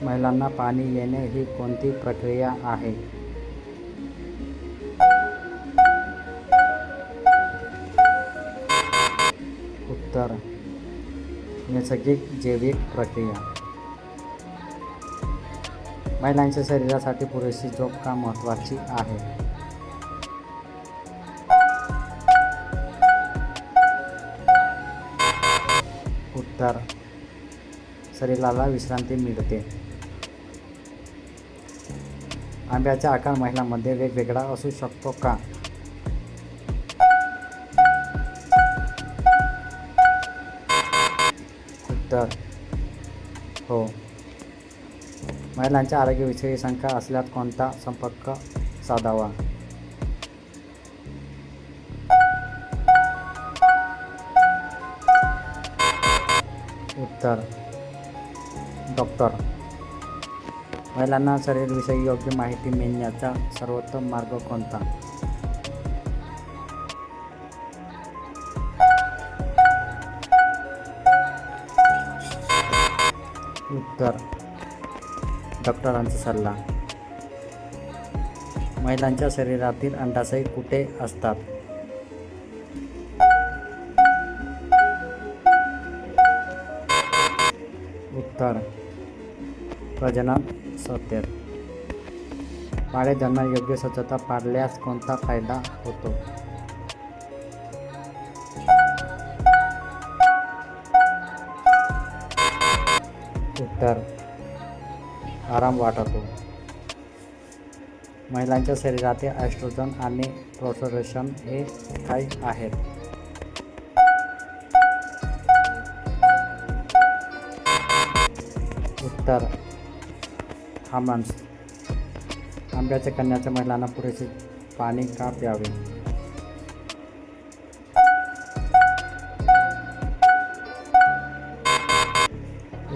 महिलांना पाणी येणे ही कोणती प्रक्रिया आहे? उत्तर नैसर्गिक जैविक प्रक्रिया. महिलांच्या शरीरासाठी पुरेशी झोप का महत्त्वाची आहे? उत्तर शरीराला विश्रांती मिळते. आंब्याचा आकार महिलांमध्ये वेगवेगळा असू शकतो का? उत्तर हो. महिलांच्या आरोग्याविषयी शंका असल्यास कोणता संपर्क साधावा? उत्तर डॉक्टर. महिलांना शरीराविषयी योग्य माहिती मिळण्याचा सर्वोत्तम मार्ग कोणता? उत्तर डॉक्टरांचा सल्ला. महिलांच्या शरीरातील अंडाशय कुठे असतात? उत्तर प्रजनन संस्थेत. बाळे जन्मयोग्य स्वच्छता पाळल्यास कोणता फायदा होतो? उत्तर आराम वाटतो. महिलांच्या शरीरातील एस्ट्रोजन आणि प्रोजेस्टेरॉन हे काय आहेत? उत्तर हार्मोन्स. आंब्याच्या कण्याच्या महिलांना पुरेसे पाणी का प्यावे?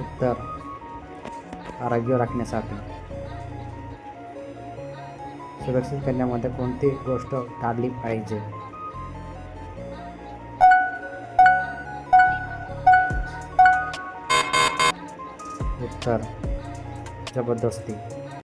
उत्तर आरोग्य राखण्यासाठी. सुरक्षित करण्यामध्ये कोणती गोष्ट टाळली पाहिजे? उत्तर जबरदस्ती.